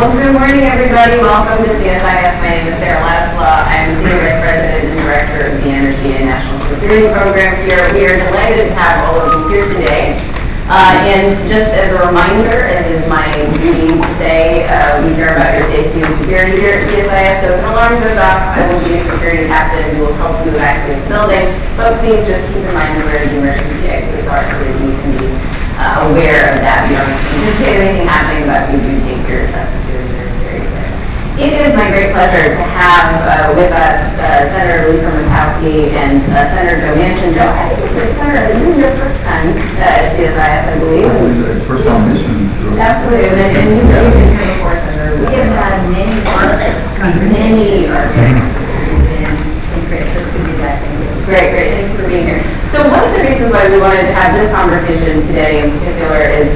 Well, good morning, everybody. Welcome to CSIS. My name is Ladislaw. I'm Senior Vice President and Director of the Energy and National Security Program here. We are delighted to have all of you here today. And just as a reminder, as is my duty to say, we care about your safety and security here at CSIS. So if an alarm goes off, I will be a security captain who will help you evacuate the building. But please just keep in mind where the emergency exits are so that you can be aware of that. You don't anticipate anything happening, but you do take your security very seriously. It is my great pleasure to have with us Senator Murkowski and Senator Manchin. Joe, I think Senator, this is your first time at CSIS, I believe. It's first time mission. Absolutely, and you've been here before, Senator. We have had many conversations. Great, so it's good to be back. Great, thank you for being here. So one of the reasons why we wanted to have this conversation today in particular is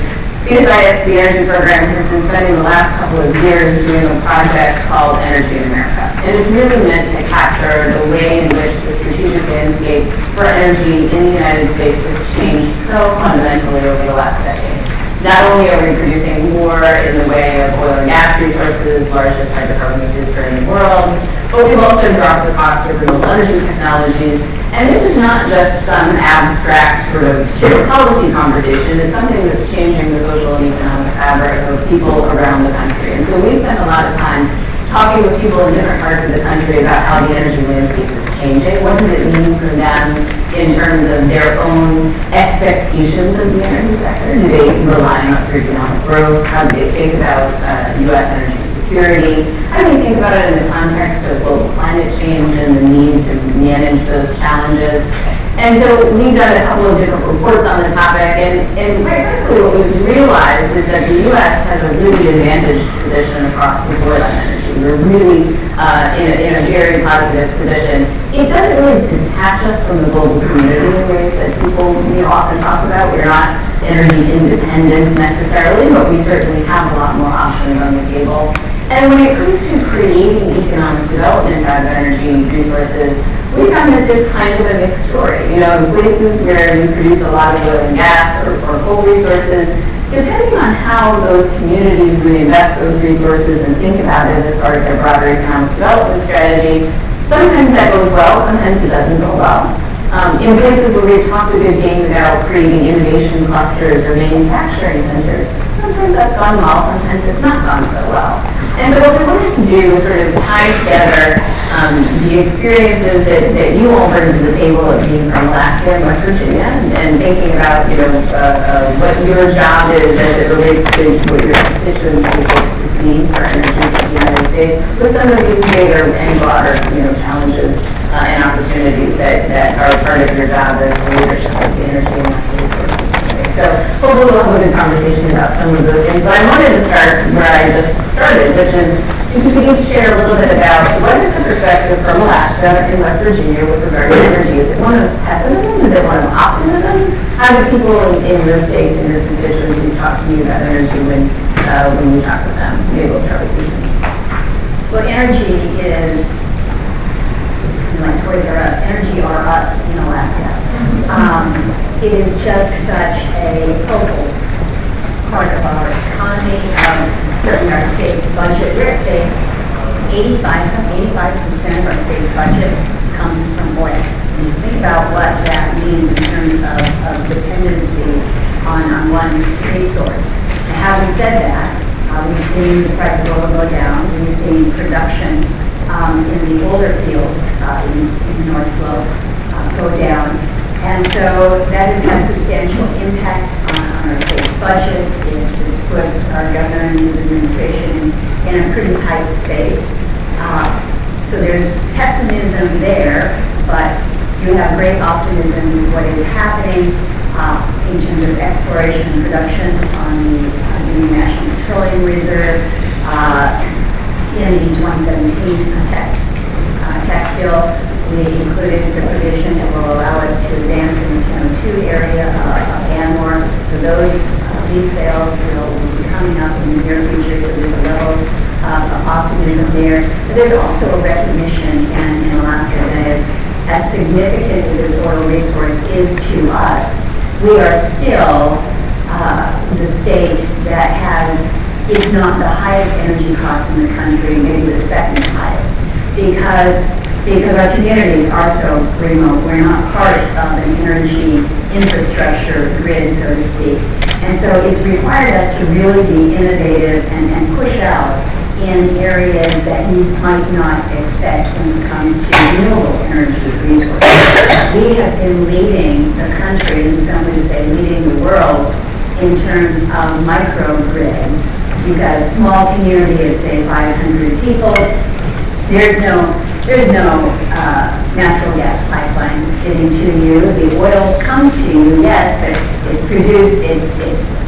CSIS, the energy program, has been spending the last couple of years doing a project called Energy in America. And it's really meant to capture the way in which the strategic landscape for energy in the United States has changed so fundamentally over the last decade. Not only are we producing more in the way of oil and gas resources, largest hydrocarbon producer in the world, but we've also dropped the cost of renewable energy technologies. And this is not just some abstract sort of policy conversation. It's something that's changing the social and economic fabric of people around the country. And so we spend a lot of time talking with people in different parts of the country about how the energy landscape is changing. What does it mean for them in terms of their own expectations of the energy sector? Do they rely on it for economic growth? How do they think about U.S. energy security? How do we think about it in the context of global climate change and the need to manage those challenges? And so we've done a couple of different reports on the topic, and quite frankly, what we've realized is that the U.S. has a really advantaged position across the board on energy. We're really in a very positive position. It doesn't really detach us from the global community in ways that people often talk about. We're not energy independent necessarily, but we certainly have a lot more options on the table. And when it comes to creating economic development out of energy resources, we found that there's kind of a mixed story. In places where you produce a lot of oil and gas or coal resources, depending on how those communities reinvest those resources and think about it as part of their broader economic development strategy, sometimes that goes well, sometimes it doesn't go well. In places where we've talked a good game about creating innovation clusters or manufacturing centers, sometimes that's gone well, sometimes it's not gone so well. And so what we wanted to do was sort of tie together the experiences that you all bring to the table of being from Alaska and West Virginia and thinking about, what your job is as it relates to what your constituents would like to see for energy in the United States with some of these bigger and broader, challenges and opportunities that are part of your job as the leadership of the energy and natural resources. So hopefully we'll have a good conversation about some of those things. But I wanted to start where I just started, which is if you could each share a little bit about what is the perspective from Alaska and West Virginia with regard to energy. Is it one of pessimism? Is it one of optimism? How do people in your states and your constituencies talk to you about energy when you talk with them? Maybe we'll start with you. Well, energy is like Toys R Us. Energy are us in Alaska. It is just such a focal part of our economy, certainly our state's budget. We're a state, 85% of our state's budget comes from oil. And you think about what that means in terms of dependency on one resource. And having said that, we've seen the price of oil go down. We've seen production in the older fields in North Slope go down. And so that has had substantial impact on our state's budget. It's put our governor and his administration in a pretty tight space. So there's pessimism there, but you have great optimism with what is happening in terms of exploration and production on the National Petroleum Reserve in the 2017 tax bill. We included the provision that will allow us to advance in the 1002 area of Anmore. So those lease sales will be coming up in the near future. So there's a level of optimism there. But there's also a recognition in Alaska that is as significant as this oil resource is to us, we are still the state that has if not the highest energy cost in the country, maybe the second highest, because our communities are so remote. We're not part of an energy infrastructure grid, so to speak. And so it's required us to really be innovative and push out in areas that you might not expect when it comes to renewable energy resources. We have been leading the country, and some would say leading the world, in terms of microgrids. You've got a small community of, say, 500 people. There's no natural gas pipeline that's getting to you. The oil comes to you, yes, but it's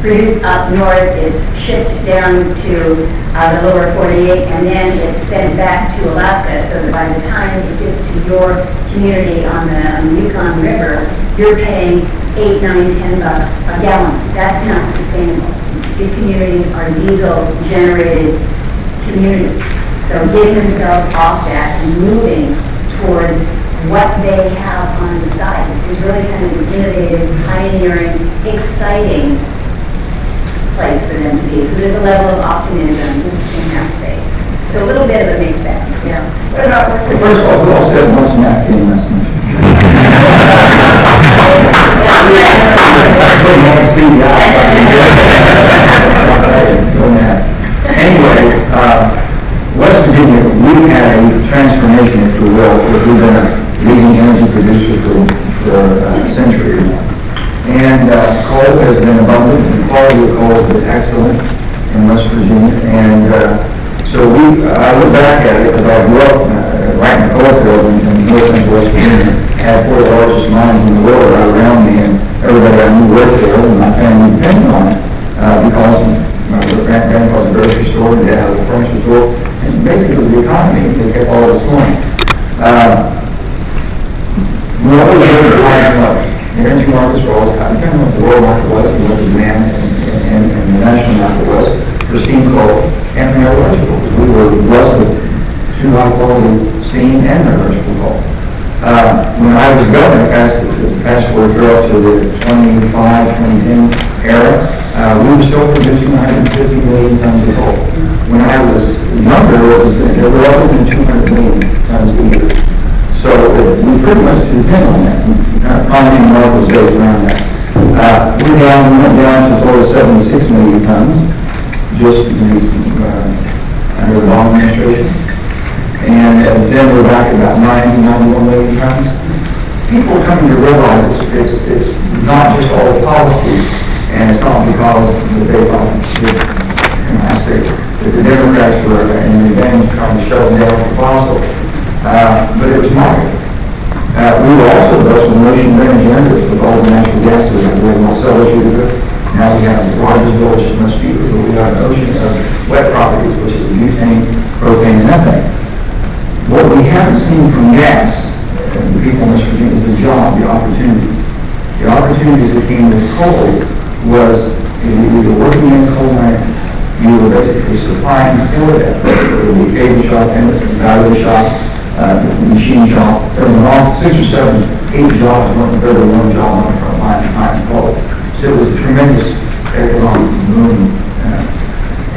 produced up north, it's shipped down to the lower 48, and then it's sent back to Alaska, so that by the time it gets to your community on the Yukon River, you're paying $8, $9, $10 a gallon. That's not sustainable. These communities are diesel-generated communities. So getting themselves off that and moving towards what they have on the site is really kind of an innovative, pioneering, exciting place for them to be. So there's a level of optimism in that space. So a little bit of a mixed bag. Yeah. First of all, we all said most masculine listeners. Anyway, West Virginia, we had a transformation, if you will. We've been a leading energy producer for centuries. And coal has been abundant, and the quality of coal has been excellent in West Virginia. And so I look back at it because I grew up right in the coal field in North Central West Virginia. Had four of the largest mines in the world right around me, and everybody I knew worked there, and my family depended on it because my grandparents was a grocery store, and dad had a furniture store, and basically it was the economy that kept all this going. We always looked at the high levels. The energy markets were always high. Depending on what the world market was, we looked at demand and the national market was for steam coal and for metallurgical, because we were blessed with two high-quality steam and metallurgical coal. When I was governor, fast forward up to the 2010 era, we were still producing 150 million tons of coal. When I was younger, there were always been 200 million tons a year. So we pretty much depend on that. Economy in North was based around that. We went down to a total of 76 million tons, just under the Obama administration. And then we're back at about 91 million tons. People are coming to realize it's not just all policy, and it's not because they thought that the Democrats were in revenge trying to shut them down for fossil, but it was market. We were also built some ocean energy with all the natural gas we have. We have Marcellus Utica. Now we have the largest village is much deeper, but we have an ocean of wet properties, which is butane, propane, and methane. What we haven't seen from gas, the people in West Virginia, is the job, the opportunities. The opportunities that came with coal was you were working in a coal mine, you were basically supplying for that. It would be cable shop, battery shop, machine shop. There was all 6 or 7, 8 jobs working for one job on the front line behind coal. So it was a tremendous economic boom.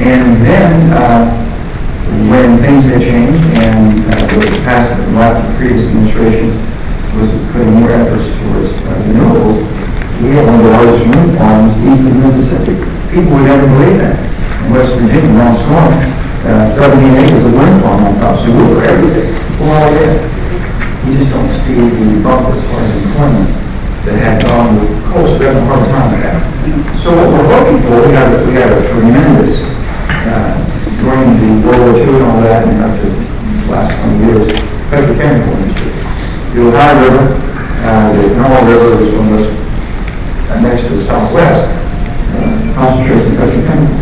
And then when things had changed and the past the previous administration was putting more efforts towards renewables, we had one of the largest wind farms east of Mississippi. People would never believe that. In West Virginia, around Storm, 17 acres of wind farm on top. So we were everything. We're all there. We just don't see the bump as far as employment that had gone with coal, so we have a hard time with that. So what we're hoping for, we have a tremendous during the World War II and all that, and up to the last 20 years, petrochemical industry. The Ohio River, the Normal River was one of those next to the southwest, concentrates in petrochemical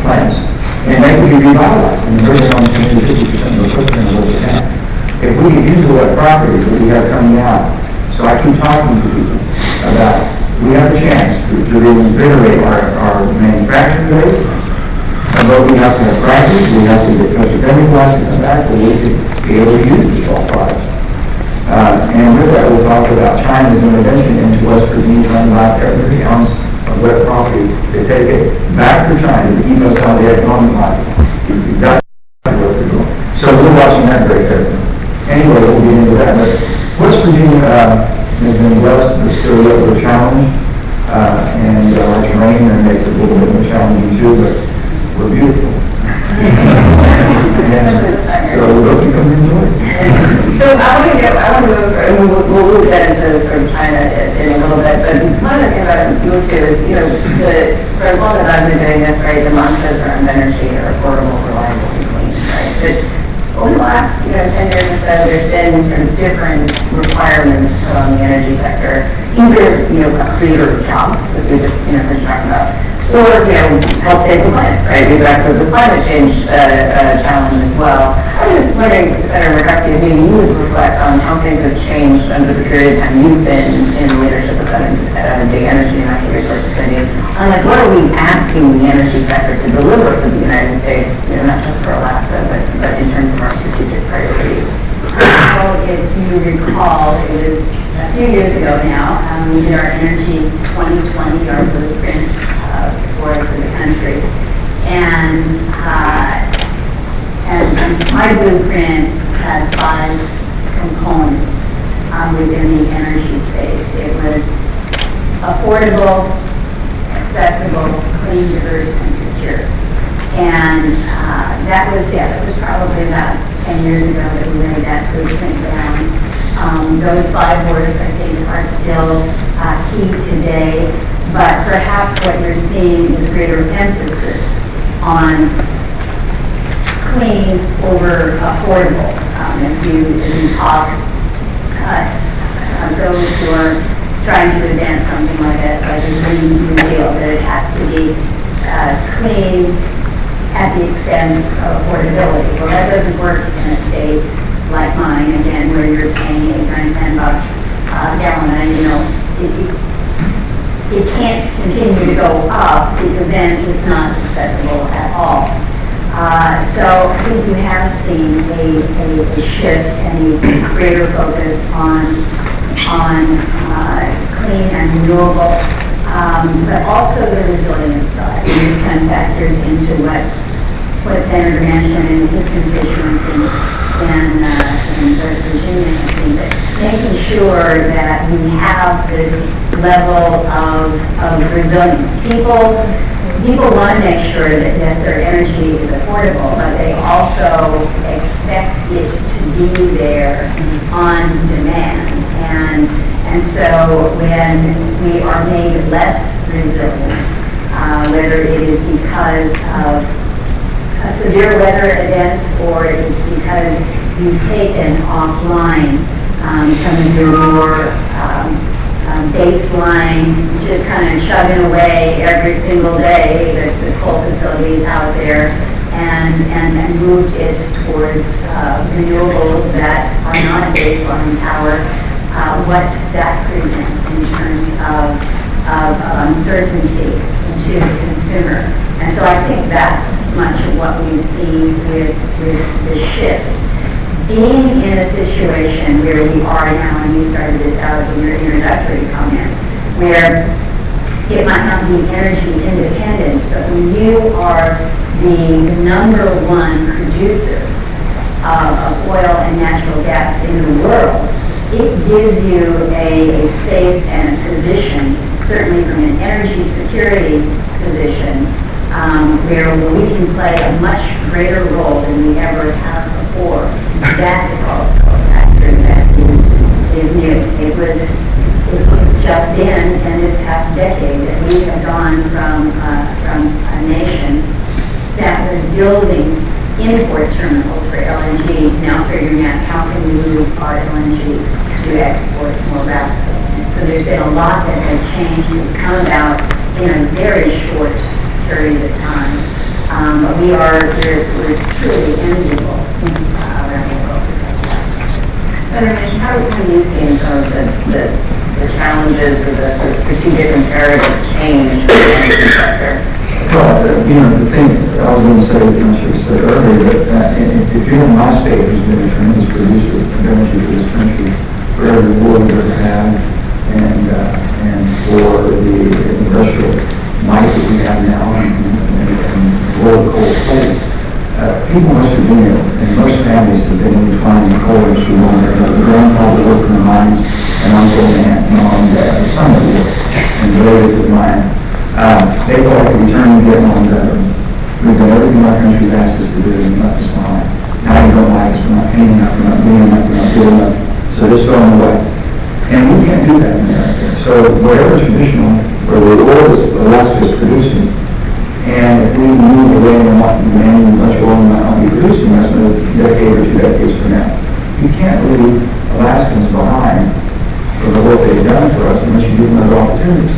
plants. And they could be revitalized, and bring on 10 to 50% of the footprint of what we have. If we could use the wet properties that we have coming out, so I keep talking to people about, we have a chance to reinvigorate our manufacturing base. But we have to have practice, we have to get petrochemical plastic come back, but we could be able to use the straw products. And with that, we'll talk about China's intervention into West Virginia, trying to buy every ounce of wet property, they take it back to China to keep us out of the economic life. It's exactly what they're doing. So we're watching that very carefully. Anyway, we'll get into that. But West Virginia has been blessed with still a little challenge, and our terrain makes it a little bit more challenging too, but we're beautiful. And so we hope you come and enjoy us. So I want to move, and we'll move that into sort of China in a little bit, but one of the things I want to move to is, for as long as I've been doing this, right, the mantras around energy are affordable, reliable, and clean, right? But over the last, 10 years or so, there's been sort of different requirements put on the energy sector, either, a creator of jobs, as we just, been talking about, or, help save the planet, right? We've got the climate change challenge as well. I was just wondering, Senator Murkowski, if maybe you would reflect on how things have changed under the period of time you've been in leadership of the energy and natural resources committee. On what are we asking the energy sector to deliver for the United States, not just for Alaska, but in terms of our strategic priorities? Well, if you recall, it was a few years ago now, we did our Energy 2020, our blueprint for the country. And my blueprint had 5 components within the energy space. It was affordable, accessible, clean, diverse, and secure. And that was probably about 10 years ago that we laid that blueprint down. Those 5 words, I think, are still key today. But perhaps what you're seeing is greater emphasis on clean over affordable. As you talk, those who are trying to advance something like a Green New Deal, that it has to be clean at the expense of affordability. Well, that doesn't work in a state like mine, again, where you're paying $8, $9, $10 a gallon, and it can't continue to go up because then it's not accessible at all. So I think you have seen a shift and a greater focus on clean and renewable, but also the resilience side. This kind of factors into what Senator Manchin and his constituency in West Virginia has seen, but making sure that we have this level of resilience. People want to make sure that, yes, their energy is affordable, but they also expect it to be there on demand. And so when we are made less resilient, whether it is because of severe weather events or it's because you've taken offline some of your more baseline, just kind of chugging away every single day, the coal facilities out there, and moved it towards renewables that are not baseline power, what that presents in terms of uncertainty to the consumer. And so I think that's much of what we've seen with the shift. Being in a situation where we are now, and you started this out in your introductory comments, where it might not be energy independence, but when you are the #1 producer of oil and natural gas in the world, it gives you a space and a position, certainly from an energy security position, where we can play a much greater role than we ever have before. That is also a factor that is new. It's just been in this past decade that we have gone from a nation that was building import terminals for LNG to now figuring out how can we move our LNG to export more rapidly. So there's been a lot that has changed. It's come about in a very short period of time. But we're truly enviable around the world. Senator Manchin, how have you seen some of the challenges or the strategic imperative change in the energy sector? Well, the thing I was going to say, I should have said earlier, that if you're in my state, who's been a tremendous producer of energy for this country, for every war we've ever had, and for the industrial might that we have now and world coal. People in West Virginia and most families have been finding coal industry longer. The grandfather worked in the mines, and uncle and aunt, mom, dad, son of work, and related to the mine. They thought the return to get on better. We've done everything our country's asked us to do and left us behind. Now you don't like us, we're not paying enough, we're not doing enough, we're not doing enough. So this going away. And we can't do that in America. So whatever traditional, where the oil is Alaska is producing, and if we move away and not demanding much oil and not be producing, that's another decade or 2 decades from now. You can't leave Alaskans behind for the work they've done for us unless you give them other opportunities.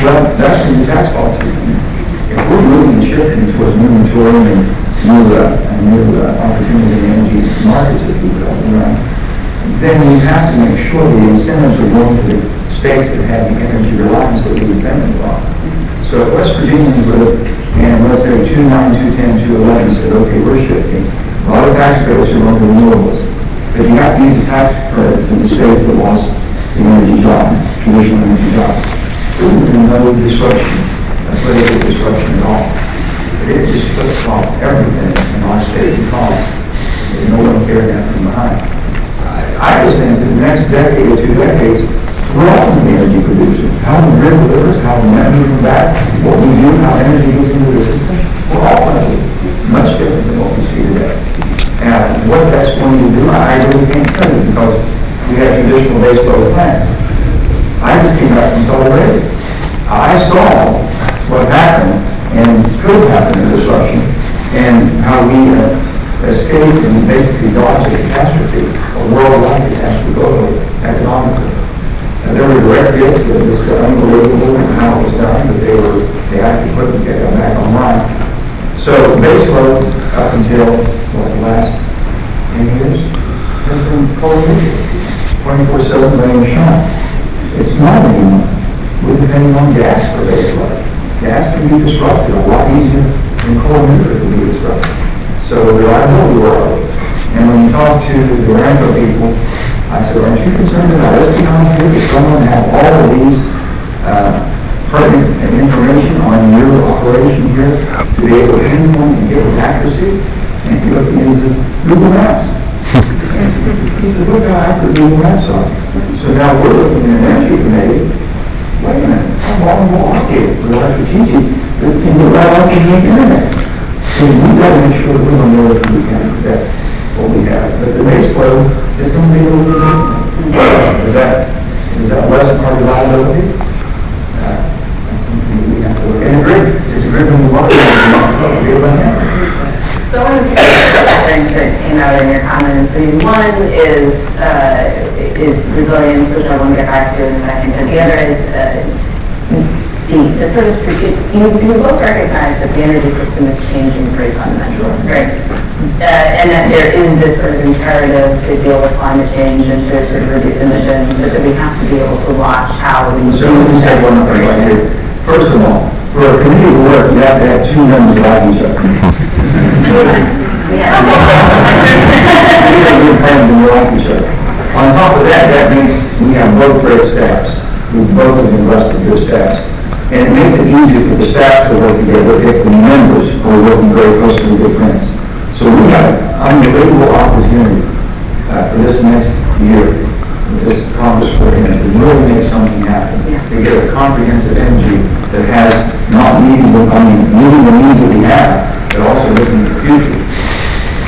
Well, that's where the tax policies come in. If we're moving and shifting towards new touring and new opportunities in the energy markets, if you will, then we have to make sure the incentives are going to the states that have the energy reliance that we're dependent on. So if West Virginians would, and let's say 2, 9, 2, 10, 2, 11 said, okay, we're shifting. A lot of tax credits are going to renewables. But you have to use the tax credits in the states that lost the energy jobs, traditional energy jobs. There would be no disruption, political disruption at all. But it just puts off everything in our state because there's no one carrying that from behind. I just think that the next decade or 2 decades, we're all going to be energy producers. How the grid delivers, how the net moving back, what we do, how energy gets into the system, we're all going to be much different than what we see today. And what that's going to do, I really can't tell you because we have traditional base load plants. I just came back from Saudi Arabia. I saw what happened and could happen in disruption and how we escaped and basically dodged a catastrophe, a worldwide catastrophe, globally, economically. And there were direct hits that was unbelievable in how it was done, but they actually couldn't get them back online. So base load up until the last 10 years has been coal energy, 24/7 rain and shine. It's not anymore. We're depending on gas for base load. Gas can be disrupted a lot easier than coal energy can be disrupted. So the reliability will. And when you talk to the Aramco people, I said, aren't you concerned about us being here? Does someone have all of these pertinent information on your operation here to be able to pinpoint and get with accuracy? And he looked at me and said, Google Maps. He said, look how accurate Google Maps are. So now we're looking at an energy committee. Wait a minute, how long will I get with our strategic? Can you right off the internet? So we've got to make sure that we're going to know if we can protect what we have. But the base load is going to be a little bit different. Is that less of our reliability? That's something that we have to look at. And the grid is a grid when we walk in, we'll be able to handle it. So I want to take things that came out in your comments. One is resilience, which I want to get back to in a second. And the other is the sort of strategic. You both recognize that the energy system is changing pretty fundamentally, right? And that there is this sort of imperative to deal with climate change and to sort of reduce emissions, but that we have to be able to watch how we. So let me say one thing right here. First of all, for a committee to work, you have to have 2 members like each other. On top of that, that means we have both great staffs. We both have been blessed with good staffs. And it makes it easier for the staff to work together if the members are working very closely with their friends. So we have an unbelievable opportunity for this next year, this Congress we're in, to really make something happen. To get a comprehensive energy that has not meeting the needs that we have, but also looking at the future.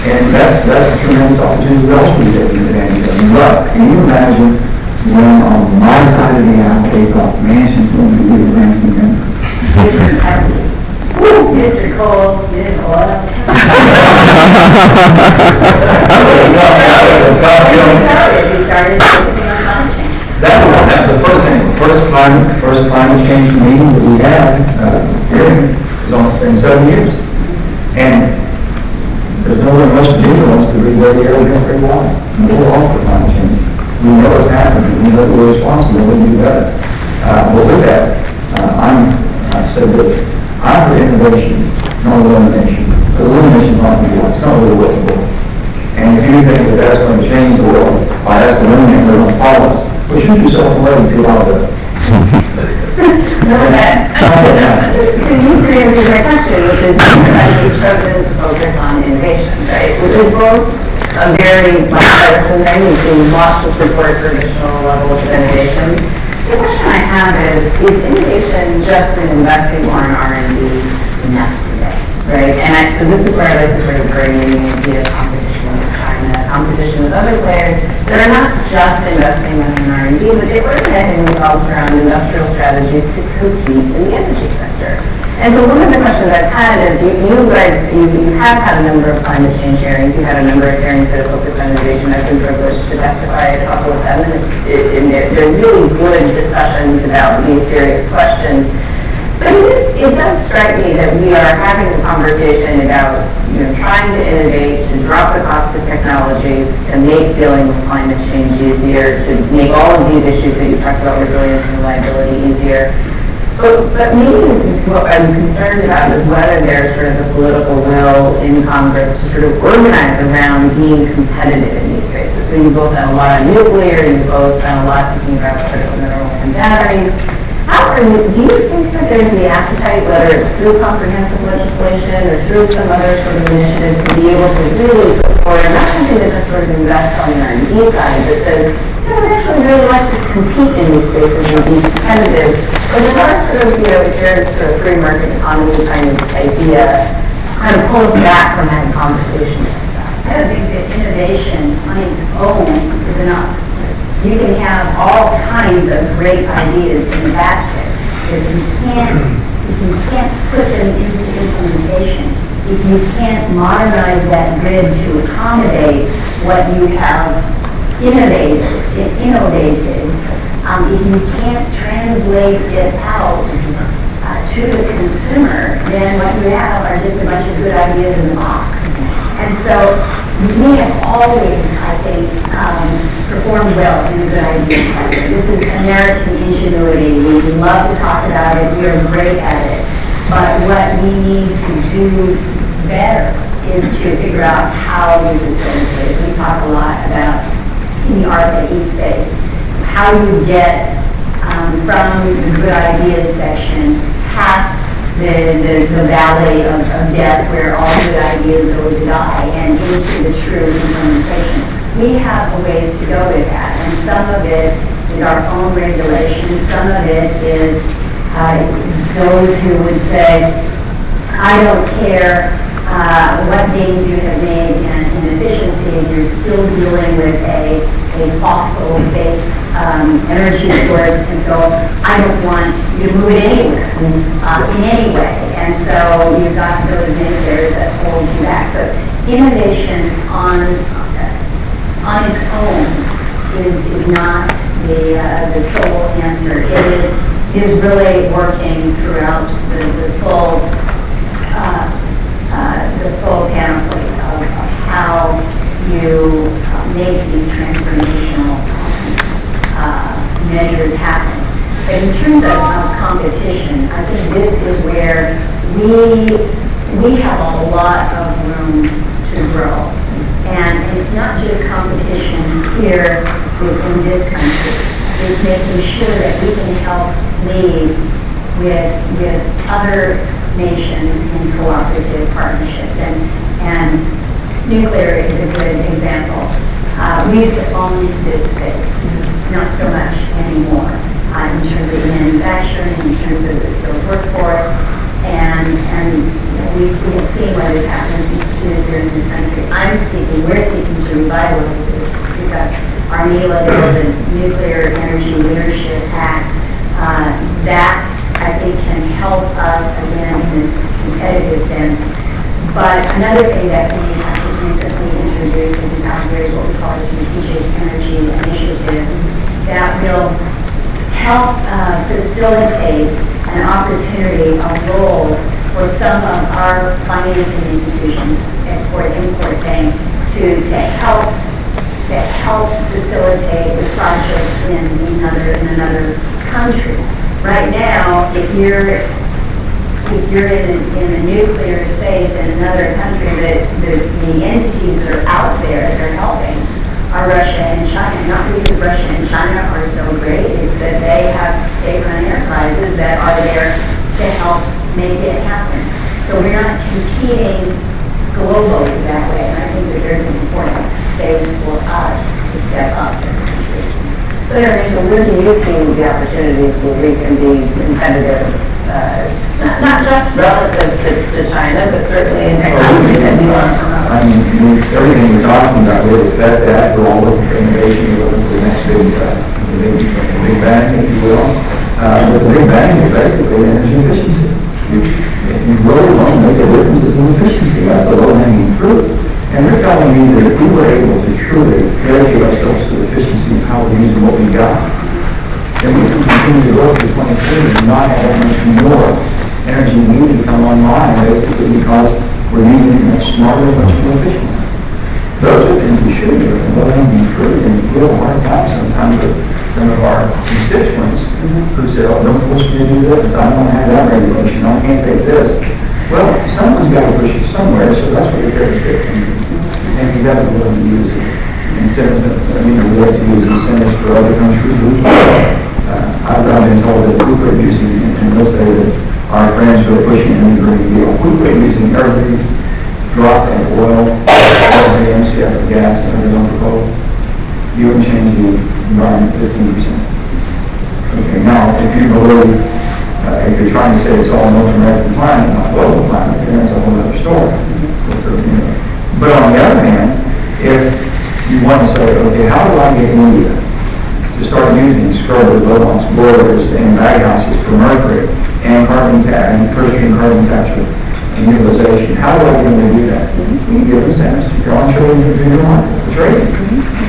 And that's a tremendous opportunity that also be taken advantage of. But can you imagine when on my side of the aisle they thought Manchin's going to be the ranking member? Mr. Cole, Ms. Oil. You started focusing on climate change. That was the first thing. The first climate change meeting that we had here was in 7 years. And there's no one in West Virginia wants to be very area very water. We're all for climate change. We know what's happening. We know that we're responsible. We can do better. But with that, I've said this. I'm for innovation, not elimination. Because elimination is not going to work. It's not really what it's for. And if you think that that's going to change the world, by us eliminating, they're going to follow us. Well, shoot yourself in the leg and see a lot of it. No, that. Can you answer my question, which is, you've chosen to focus on innovation, right? Which is both a very bipartisan thing, we've seen lots of support for additional levels of innovation. The question I have is innovation just in investing more in R&D enough today, right? And so this is where I like to sort of bring in the idea of competition with China, competition with other players that are not just investing money in R&D, but they're organizing themselves around industrial strategies to compete in the energy sector. And so one of the questions I've had is, you have had a number of climate change hearings, you've had a number of hearings that have focused on innovation. I've been privileged to testify at a couple of them, and they're really good discussions about these serious questions. But it does strike me that we are having a conversation about, trying to innovate, to drop the cost of technologies, to make dealing with climate change easier, to make all of these issues that you talked about, resilience and reliability, easier. But maybe what I'm concerned about is whether there's sort of the political will in Congress to sort of organize around being competitive in these spaces. So you both done a lot on nuclear, you both done a lot thinking about critical minerals and batteries. Do you think that there's the appetite, whether it's through comprehensive legislation or through some other sort of initiative, to be able to really put forward not something that just sort of invests on the R&D side that says, I'd actually really like to compete in these spaces and be competitive, but there are sort of, if you're sort of free market economy kind of idea, kind of pulls back from having conversations like that. I don't think that innovation on its own is enough. You can have all kinds of great ideas in the basket. If you can't put them into implementation, if you can't modernize that grid to accommodate what you have innovated, if you can't translate it out to the consumer, then what you have are just a bunch of good ideas in the box. And so we have always, I think, performed well in the good ideas category. This is American ingenuity. We love to talk about it. We are great at it. But what we need to do better is to figure out how we facilitate it. We talk a lot about, in the R&D space, how you get from the good ideas section past the valley of death where all good ideas go to die and into the true implementation. We have a ways to go with that, and some of it is our own regulations, some of it is those who would say, I don't care what gains you have made in efficiencies, you're still dealing with a fossil-based energy source, and so I don't want you to move it anywhere, in any way. And so you've got those naysayers that hold you back. So innovation on its own is not the sole answer. It is really working throughout the full panoply of how you make these transformational measures happen. But in terms of competition, I think this is where we have a lot of room to grow. And it's not just competition here in this country. It's making sure that we can help lead with other nations in cooperative partnerships. And nuclear is a good example. We used to own this space, not so much anymore, in terms of the manufacturing, in terms of the skilled workforce, and we have seen what has happened to nuclear in this country. We're seeking to revitalize this. We've got our NELA bill, the Nuclear Energy Leadership Act, that I think can help us again in this competitive sense. But another thing that we have just recently introduced in these boundaries, what we call a strategic energy initiative, that will help facilitate an opportunity, a role for some of our financing institutions, Export-Import Bank, to help facilitate the project in another country. Right now, if you're in a nuclear space in another country, the entities that are out there that are helping are are Russia and China. Not because Russia and China are so great, it's that they have state-run enterprises that are there to help make it happen. So we're not competing globally that way, and I think that there's an important space for us to step up as a country. So, where do you see the opportunities where we can be competitive, not just relative to China, but certainly in technology that you want to promote? I mean, everything we're talking about really affect that. We're all looking for innovation. We're looking for the next big bang, if you will. But the big bang is basically energy efficiency. If you really want to make a difference, it's in efficiency. That's the low-hanging fruit. And they're telling me that if we were able to truly dedicate ourselves to efficiency and how we're using what we got, then we can continue to work for 2030 and not have that much more energy needed to come online, basically because we're using it much smarter and much more efficiently. Those are things we should do, and low-hanging fruit, and we have a hard time sometimes with some of our constituents who say, oh, don't force me to do this, I don't have that regulation, I can't take this. Well, someone's got to push you somewhere, so that's what you're there to stick to. And you've got to be willing to use it. Incentives, we have to use incentives for other countries as well. I've been told that if we quit using, and let's say that our friends who are pushing an Green Deal, if we quit using every drop of oil, every MCF of gas, and every lump of coal, you can change the environment 15%. Okay, now, if you believe, if you're trying to say it's all North American climate, not global climate, then that's a whole other story. But on the other hand, if you want to say, okay, how do I get India to start using scrubbers, robots, boilers, and baghouses for mercury and tertiary carbon capture and utilization? How do I get them to do that? You give incentives to your own children to do your market for trading.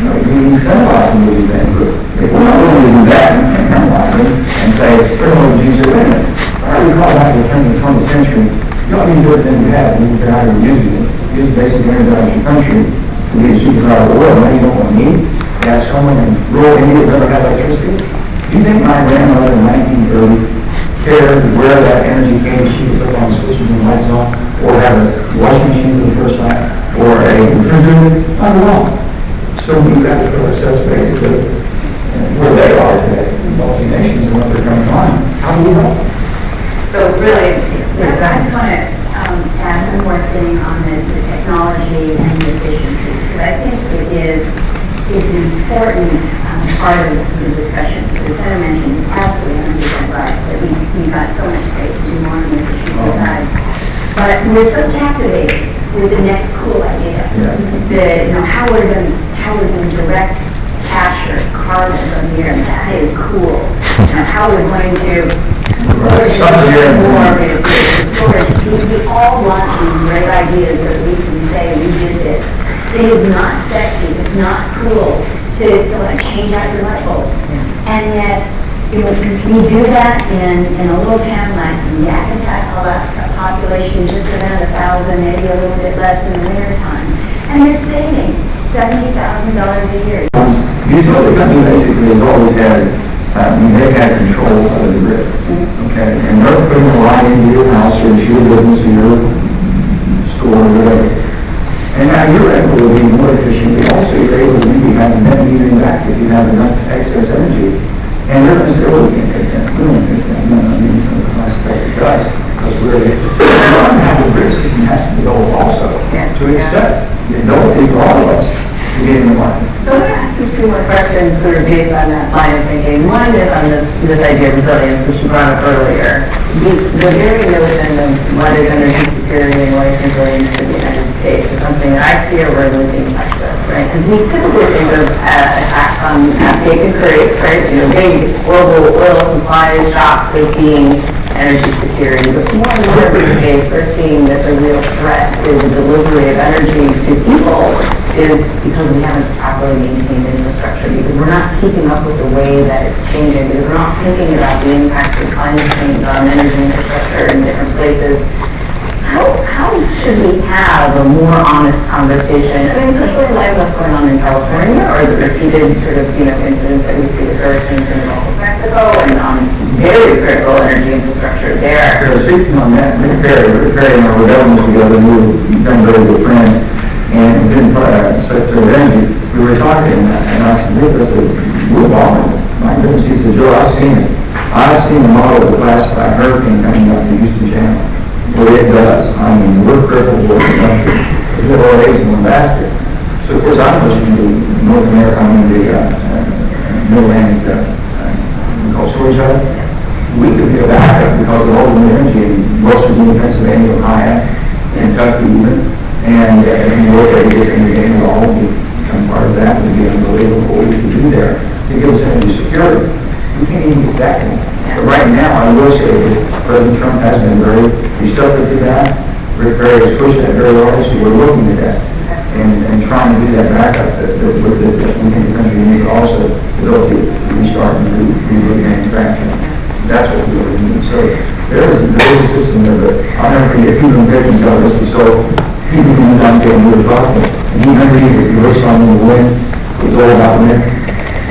You incentivize them to do things. But if we're not willing to do that and penalize them and say, we're going to use it later. I recall back in the turn of the 20th century, you don't need to do it than you have, and you can how you're using it. Use basic energize your country to be a superpower of the world. Now you don't want to need to have someone in rural India who's never had electricity. Do you think my grandmother in 1930 cared where that energy came? She would put on switches and lights on, or have a washing machine for the first time, or a refrigerator? Not at all. So we've got to put ourselves basically where they are today, multi nations, and what they're trying to find. How do we help? So really, I just want to add one more thing on the technology and the efficiency, because I think it is an important part of the discussion. The Senator mentions absolutely 100% right, that we've got so much space to do more on the efficiency side. But we're so captivated with the next cool idea, how we're going to direct capture carbon from the air. That is cool. How we're going to storage. We all want these great ideas that we can say we did this. It is not sexy. It's not cool to like change out your light bulbs. And yet, we do that in a little town like Yakutat, Alaska, population just around 1,000, maybe a little bit less in the winter time. And they're saving $70,000 a year. Utility company basically has always had, they've had control of the grid. Okay, and they're putting a line into your house or into your business or your store or whatever. And now you're able to be more efficient, but also you're able to maybe have a net metering back if you have enough excess energy. And they're going to say, well, we can't take that. We don't take that. No, I mean, some of the price effective guys, because somehow the grid system has to go also to accept the ability for all of us to get in the market. So I'm going to ask you two more questions sort of based on that line of thinking. One is on this idea of resilience, which you brought up earlier. The very notion of what is energy security and what is resilience in the United States is something that I fear we're losing touch with, right? Because we typically think of attacks on big countries, right? Big global oil supply shocks as being energy security, but more and more these days we're seeing that the real threat to the delivery of energy to people is because we haven't properly maintained infrastructure, because we're not keeping up with the way that it's changing, because we're not thinking about the impacts of climate change on energy infrastructure in different places. How should we have a more honest conversation? I mean, especially in light of what's going on in California, or the repeated sort of, incidents that we see with hurricanes in the Gulf of Mexico and on very critical energy infrastructure there. So speaking on that, Rick Perry and I were governors together, and we've become very good friends. And then Secretary of Energy, we were talking, and I said, Rick, I said, we're bombing. My goodness, he said, Joe, I've seen it. I've seen the model of the classified hurricane coming up the Houston Channel. Well, it does. I mean, we're crippled with the country. There's all eggs in one basket. So, of course, I'm pushing the North America, Mid-Atlantic Gulf storage hub. We could get a backup because of all the energy in West Virginia, Pennsylvania, Ohio, Kentucky, even. And look at it, it's going to be able to all become part of that. It would be unbelievable what we could do there. It gives energy security. We can't even get that going. But right now, I will say that President Trump has been very receptive to that. Rick Perry has pushed that very hard, so we're looking at that and trying to do that backup that we think the country needs, also the ability to restart and rebuild manufacturing. That's what we really need. So there is a system there, but I'll never forget Peter Pickens got this. So Peter came down there and we were talking, and he remembered he was on the wind. It was all about wind.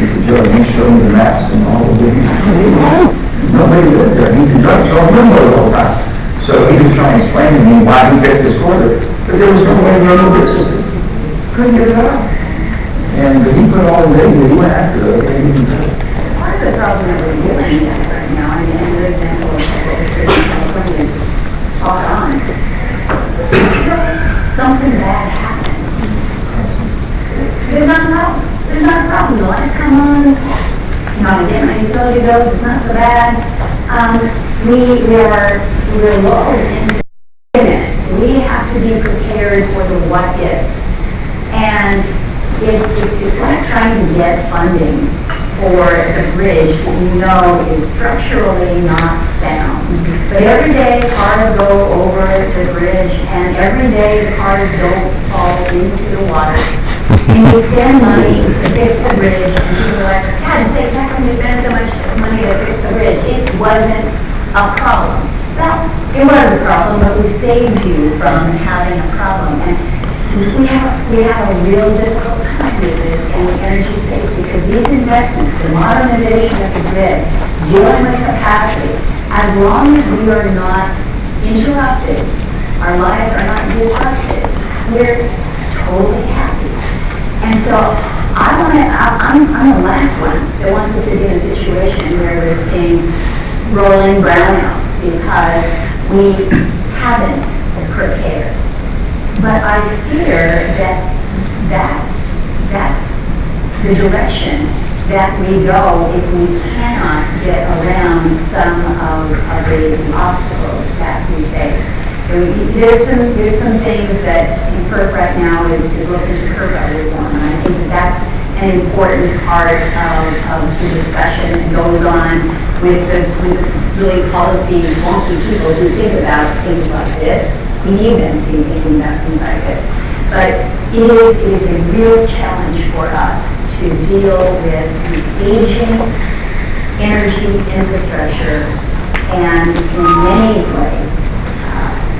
He said, Joe, you show me the maps and all the wind. Nobody lives there. He said, Joe, it's all windows all the time. So he was trying to explain to me why he picked this quarter. But there was no way to run a grid system. Couldn't get it out. And he put all the data, he went after it. Part of the problem that we're dealing with right now, I mean, another example of what we see in California is spot on. Until something bad happens, there's not a problem. There's not a problem. The lights come on. You know, I get my utility bills. It's not so bad. We're low in it. We have to be prepared for the what ifs. And it's like trying to get funding for the bridge that you know is structurally not sound. But every day cars go over the bridge, and every day the cars don't fall into the water. And you spend money to fix the bridge, and people are like, God, it's how come you spend so much money to fix the bridge? It wasn't a problem. Well, it was a problem, but we saved you from having a problem. And we have a real difficult time with this in the energy space because these investments, the modernization of the grid, dealing with capacity, as long as we are not interrupted, our lives are not disrupted, we're totally happy. And so I'm the last one that wants us to be in a situation where we're seeing rolling brownouts because we haven't prepared. But I fear that that's the direction that we go if we cannot get around some of the obstacles that we face. There's some things that FERC right now is looking to curb our reform, and I think that's an important part of the discussion that goes on with the really policy wonky people who think about things like this. We need them to be thinking about things like this. But it is a real challenge for us to deal with the aging energy infrastructure and in many ways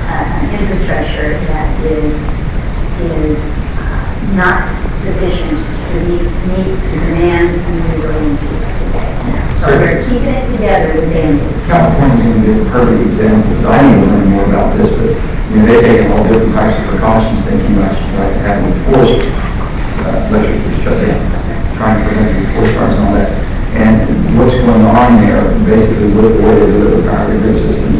an infrastructure that is not sufficient to meet the demands and the resiliency of today. So we're keeping it together with Band-Aids. California's going to be a perfect example. I need to learn more about this, but they're taking all different types of precautions, thinking about having forced electric shut down, trying to prevent the forced starts and all that. And what's going on there, basically, with the way they deliver power grid system